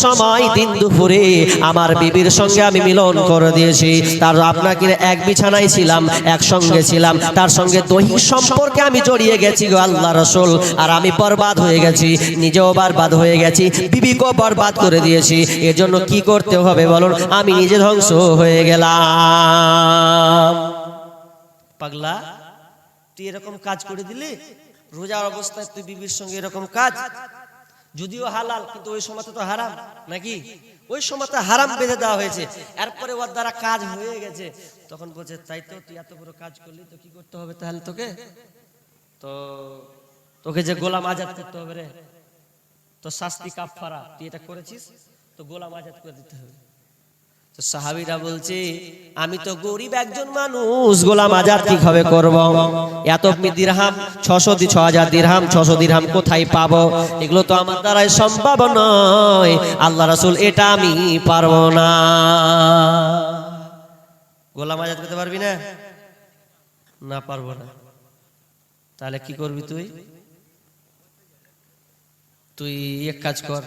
সময় দিন দুপুরে আমার বিবির সঙ্গে আমি মিলন করে দিয়েছি, তার আপনাকে এক বিছানায় ছিলাম, একসঙ্গে ছিলাম, তার সঙ্গে দৈহিক সম্পর্কে আমি জড়িয়ে গেছি গো আল্লাহ রাসূল। আর আমি বরবাদ হয়ে গেছি, নিজেও বরবাদ হয়ে গেছি, বিবিকেও বরবাদ করে দিয়েছি। এর জন্য কি করতে হবে বলুন? আমি নিজে ধ্বংস হয়ে গেলাম। পাগলা, তুই এরকম কাজ করে দিলি? রোজার অবস্থায় তুই বিবির সঙ্গে এরকম কাজ, যদিও হালাল কিন্তু ওই সময় তো হারাম নাকি? ওই সময় তো হারাম বেঁধে দেওয়া হয়েছে, এরপরে ওর দ্বারা কাজ হয়ে গেছে। তখন বলছে তাই তো, তুই এত বড় কাজ করলি তো কি করতে হবে তাহলে? তোকে যে গোলাম আজাদ করতে হবে রে, তো শাস্তি কাফারা, তুই এটা করেছিস তো গোলাম আজাদ করে দিতে হবে। তো সাহাবীরা বলছে আমি তো গরিব একজন মানুষ, গোলাম আজাদ কিভাবে করব? এত দিরহাম 6000 দিরহাম 600 দিরহাম কোথায় পাবো? এগুলো তো আমার দ্বারাই সম্ভব নয় আল্লাহ রাসূল, এটা আমি পারবো না। গোলাম আজাদ করতে পারবি না? না, পারবো না। তাহলে কি করবি তুই? তুই এক কাজ কর,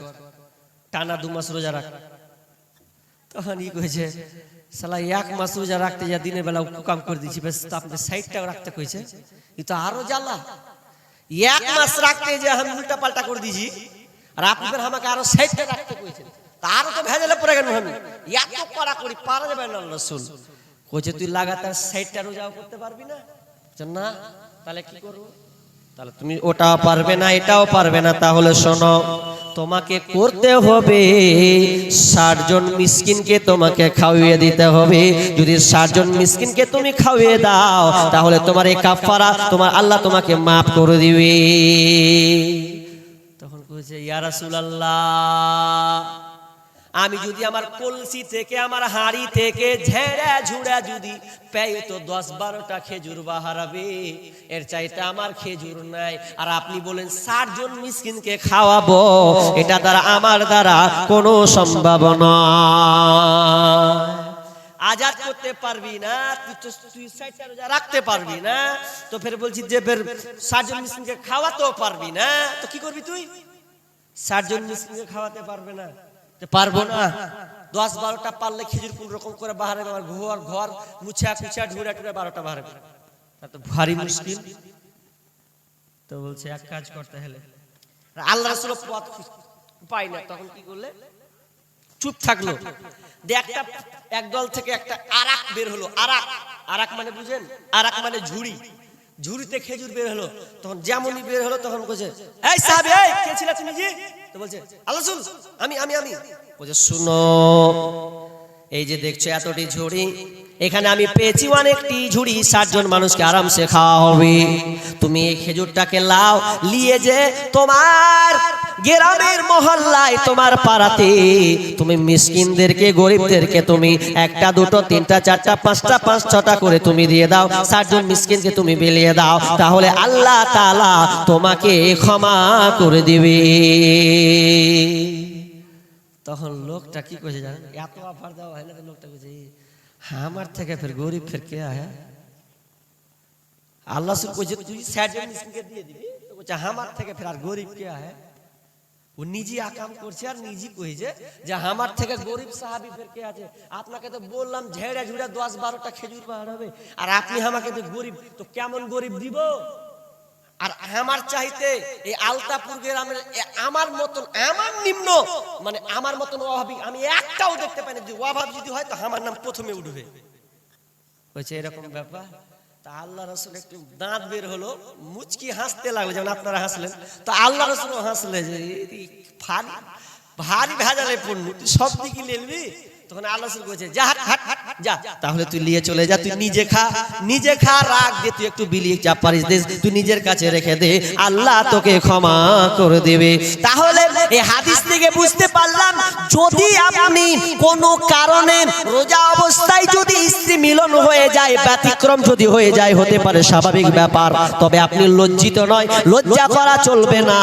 টানা 2 মাস রোজা রাখ। তখন ই কইছে শালা 1 মাস রোজা রাখতে যা দিনের বেলা কাম করে দিছি, বেশ আপনি 60টাও রাখতে কইছে, ই তো আরো জ্বালা। 1 মাস রাখতে যে আমি উল্টা পাল্টা করে দিছি, আর আপনি ফের আমাকে আরো 60টা রাখতে কইছেন, তারও তো ভেজালে পড়ে গেল। আমি এত কড়া করি পারা যাবে না। রাসূল কইছে তুই লাগাতার 60টা রোজাও করতে পারবি না? না, তাহলে কি করব? তাহলে তুমি ওটাও পারবে না, এটাও পারবে না, তাহলে শোনো, তোমাকে করতে হবে 60 জন মিসকিনকে তোমাকে খাওয়িয়ে দিতে হবে। যদি 60 জন মিসকিনকে তুমি খাওয়িয়ে দাও, তাহলে তোমার এই কাফারা তোমার আল্লাহ তোমাকে মাফ করে দিবে। তখন কইছে ইয়া রাসূলুল্লাহ, আমি যদি আমার কলসি থেকে, আমার হাড়ি থেকে ঝেড়ে ঝুড়ে যদি পেয়ে তো 10-12টা খেজুর বাহারাবে, এর চাইতে আমার খেজুর নাই। আর আপনি বলেন 60 জন মিসকিনকে খাওয়াবো, এটা দ্বারা আমার দ্বারা কোনো সম্ভাবনা আজাদ করতে পারবি না, তুই 60টা রোজা রাখতে পারবি না, তো ফের বলছি যে ফের 60 জন মিসকিনকে খাওয়াতেও পারবি না, তো কি করবি তুই? 60 জন মিসকিনকে খাওয়াতে পারবে না, পারবো না। 10-12টা পারলে খেজুর কোন রকম করে বাহারে, আমার ঘর মুছা কুচা ঢুড়া টুড়া 12টা বাহারে, তা তো ভারী মুশকিল। তো বলছে এক কাজ করতে হলে, আল্লাহ রাসূল পথ পাই না, তখন কি করলে? চুপ থাকলো। একটা একদল থেকে একটা আরাক বের হলো। আরাক মানে বুঝেন? আরাক মানে ঝুড়ি, ঝুড়িতে খেজুর বের হলো। তখন যেমনই বের হলো তখন বলছে এই সাহাবী, এই কে ছিল তুমি জি? তো বলছে আল্লাহ রাসূল, আমি বলছে শুনো, এই যে দেখছো এতটি ঝুড়ি, এখানে আমি পেয়েছি অনেকটি ঝুড়ি, 60 জন মানুষকে আরামসে খাওয়া হবে। তুমি এই খেজুরটাকে লাও, নিয়ে যে তোমার গ্রামের মহল্লায়, তোমার পাড়াতে তুমি মিসকিনদেরকে, গরিবদেরকে তুমি 1টা 2টো 3টা 4টা 5টা 5-6টা করে তুমি দিয়ে দাও, 60 জন মিসকিনকে তুমি বিলিয়ে দাও, তাহলে আল্লাহ তাআলা তোমাকে ক্ষমা করে দিবে। তখন লোকটা কি কইছে জানেন? এত অফার দেওয়া হয় না, লোকটা কইছে আমার থেকে ফের গরিব ফের কে আয়? আল্লাহ রাসূল কইছে তুই 60 জন মিসকিনকে দিয়ে দিবি, তো কইছে আমার থেকে ফের আর গরিব কে আয়? ও নিজে আকাম করছে আর নিজে কইছে যে আমার থেকে গরিব সাহাবী ফের কে আছে? আপনাকে তো বললাম ঝেড়ে ঝুড়ে 10-12টা খেজুর বাহার হবে, আর আপনি আমাকে তো গরিব, তো কেমন গরিব দিব? আর আমার চাইতে এই আলতাপুর গ্রামের আমার মতন, আমার নিম্ন মানে আমার মতন অভাবী আমি একটাও দেখতে পাই না। যদি অভাব যদি হয় তো আমার নাম প্রথমে উঠবে। হয়েছে এরকম ব্যাপার। তা আল্লাহ রাসূল একটু দাঁত বের হলো, মুচকি হাসতে লাগলো, যেমন আপনারা হাসলেন, তো আল্লাহ রাসূলও হাসলে যে ভারী ভেজালে পড়লু, তুই সব দিকে নেলবি। তখন আল্লাহ রাসূল কইছে যা যা, তাহলে তুই নিয়ে চলে যা, তুই নিজে খা রাখ দে, তুই একটু বিলিয়ে চা পারিস দে, তুই নিজের কাছে রেখে দে, আল্লাহ তোকে ক্ষমা করে দেবে। তাহলে এই হাদিস থেকে বুঝতে পারলাম, যদি আপনি কোনো কারণে রোজা অবস্থায় যদি স্ত্রী মিলন হয়ে যায়, ব্যতিক্রম যদি হয়ে যায়, হতে পারে স্বাভাবিক ব্যাপার, তবে আপনি লজ্জিত নয়, লজ্জা করা চলবে না।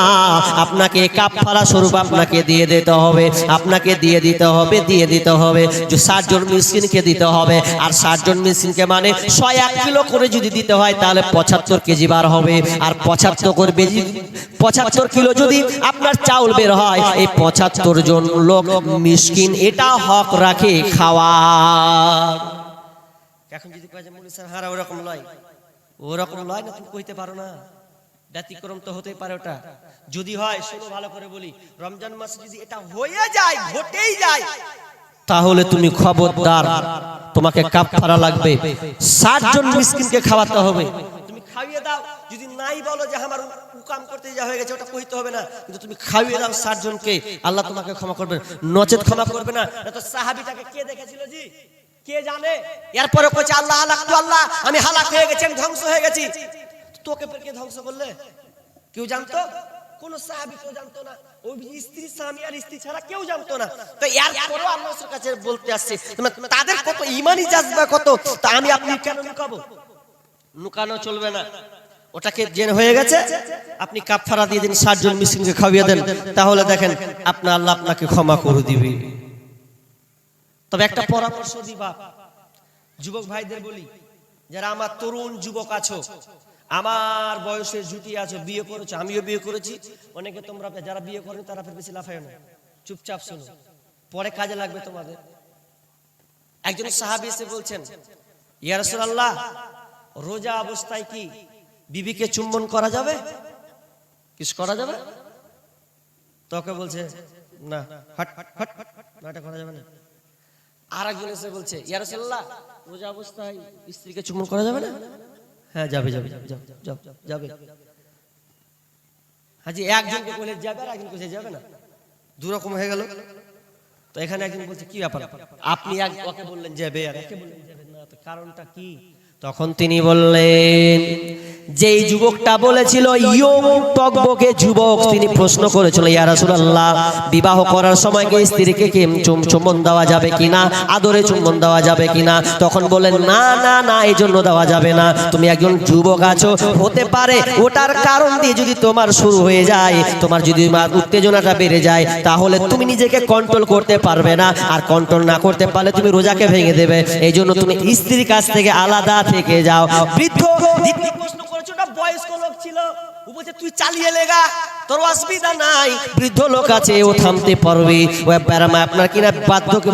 আপনাকে কাফারা স্বরূপ আপনাকে দিয়ে দিতে হবে, দিয়ে দিতে হবে। হবে, যে 60 জন মিসকিনকে দিতে হবে। আর 60 জন মিসকিনকে মানে 101 কিলো করে যদি দিতে হয় তাহলে 75 কেজি বার হবে। আর 75 কিলো যদি আপনার চাউল বের হয়, এই 75 জন লোক মিসকিন এটা হক রাখে খাওয়ার। এখন যদি কয় যে মুলি স্যার হারা ওরকম লয়, ওরকম লয় না, তুমি কইতে পারো না, ব্যতিক্রম তো হতেই পারে ওটা। যদি হয়, শোনো ভালো করে বলি, রমজান মাসে যদি এটা হয়ে যায়, ঘটেই যায়, তাহলে তুমি খবরদার, তোমাকে কাফারা লাগবে, 60 জন মিসকিনকে খাওয়াতে হবে। তুমি খাইয়ে দাও, যদি নাই বলো যে আমার উকাম করতে যা হয়ে গেছে, ওটা কইতে হবে না, কিন্তু তুমি খাইয়ে দাও 60 জনকে, আল্লাহ তোমাকে ক্ষমা করবে, নচেত ক্ষমা করবে না। তো সাহাবীটাকে কে দেখেছিল জি, কে জানে? এরপরে কইছে আল্লাহ হালাক তু, আল্লাহ আমি হালাক হয়ে গেছি, আমি ধ্বংস হয়ে গেছি। তোকে ফের কে ধ্বংস করলে? কেউ জানতো? কোন সাহাবী কেউ জানতো না। ওই স্ত্রী, স্বামী আর স্ত্রী ছাড়া কেউ জানতো না। তো এরপরও আল্লাহর কাছে বলতে আসছে, তাদের কত ঈমানি জাযবা কত, তা আমি আপনি কেন লুকাবো? লুকানো চলবে না। ওটাকে জেনে হয়ে গেছে, আপনি কাফারা দিয়ে দিন, 60 জন মিসকিনকে খাওয়িয়ে দেন, তাহলে দেখেন আপনার আল্লাহ আপনাকে ক্ষমা করে দিবে। তবে একটা পরামর্শ দিবা যুবক ভাইদের বলি, যারা আমার তরুণ যুবক আছো, আমার বয়সের জুটি আছো, বিয়ে করেছো, আমিও বিয়ে করেছি, অনেকে তোমরা যারা বিয়ে করেন তারা ফের বেশি লাফায় না, চুপচাপ শোনো, পরে কাজে লাগবে তোমাদের। একজন সাহাবী এসে বলছেন, ইয়া রাসূলুল্লাহ, রোজা অবস্থায় কি বিবিকে চুম্বন করা যাবে? কিস করা যাবে? তোকে বলছে না, হট হট হট, না এটা করা যাবে না। আর একজন এসে বলছে, ইয়া রাসূলুল্লাহ, রোজা অবস্থায় স্ত্রীকে চুম্বন করা যাবে না? হ্যাঁ যাবে যাবে যাবে। হাজি একজনকে বলে যাবে, আর একজনকে যাবে না, দুরকম হয়ে গেল। তো এখানে একজন বলছে কি ব্যাপার, আপনি ওকে বললেন যাবে আর একে বললেন যাবে না, তো কারণটা কি? তখন তিনি বললেন, যেই যুবকটা বলেছিল ইয়ং টকবকে যুবক, তিনি প্রশ্ন করেছিল, ইয়া রাসূলুল্লাহ, বিবাহ করার সময় কি স্ত্রীকে কি চুম্বন দেওয়া যাবে কিনা, আদরে চুম্বন দেওয়া যাবে কিনা? তখন বলেন, না না না, এই জন্য দেওয়া যাবে না, তুমি একজন যুবক আছো, হতে পারে ওটার কারণ দিয়ে যদি তোমার শুরু হয়ে যায়, তোমার যদি উত্তেজনাটা বেড়ে যায়, তাহলে তুমি নিজেকে কন্ট্রোল করতে পারবে না, আর কন্ট্রোল না করতে পারলে তুমি রোজাকে ভেঙে দেবে, এই জন্য তুমি স্ত্রীর কাছ থেকে আলাদা থেকে যাও। বৃদ্ধ প্রশ্ন করেছে, ওটা বয়স্ক লোক ছিল, ও বলছে তুই চালিয়ে লেগা, তোর অসুবিধা নাই। বৃদ্ধ লোক আছে, ও থামতে পারবে, ও আপনার কিনা বার্ধক্য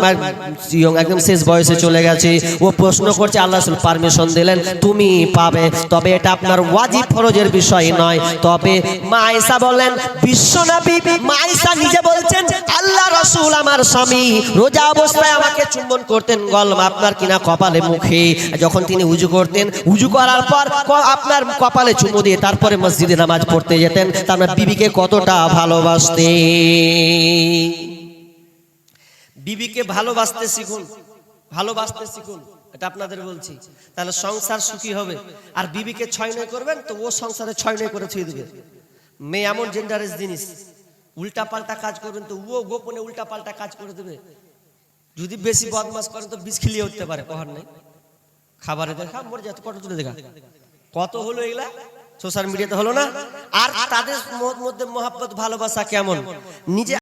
একদম শেষ বয়সে চলে গেছে, ও প্রশ্ন করছে, আল্লাহ রাসূল পারমিশন দিলেন তুমি পাবে, তবে এটা আপনার ওয়াজিব ফরজের বিষয় নয়। তবে মা আয়েশা বলেন, বিশ্বনবী মা আয়েশা নিজে বলছেন, আল্লাহ রাসূল আমার স্বামী রোজা অবস্থায় আমাকে চুম্বন করতেন গলম আপনার কিনা কপালে মুখে, যখন তিনি উযু করতেন, উযু করার পর আপনার কপালে চুমু দিয়ে তারপরে মসজিদে নামাজ পড়তে যেতেন। তার মানে বিবিকে কতটা ভালোবাসতেন। বিবিকে ভালোবাসতে শিখুন, ভালোবাসতে শিখুন, এটা আপনাদের বলছি, তাহলে সংসার সুখী হবে। আর বিবিকে 6 করবেন তো ও সংসারে 6 করে ছুঁয়ে দেবে। মেয়ে এমন জেন্ডারেস জিনিস, উল্টা পাল্টা কাজ করবেন তো ও গোপনে উল্টা পাল্টা কাজ করে দেবে। যদি বেশি বদমাশ করেন তো বিষ খিলিয়ে উঠতে পারে, কহার নেই। খাবারে দেখা মরে যেত, ফটো তুলে দেখা, কত হলো এগুলা সোশ্যাল মিডিয়াতে হলো না। আর তাদের মধ্যে মহব্বত ভালোবাসা কেমন, নিজে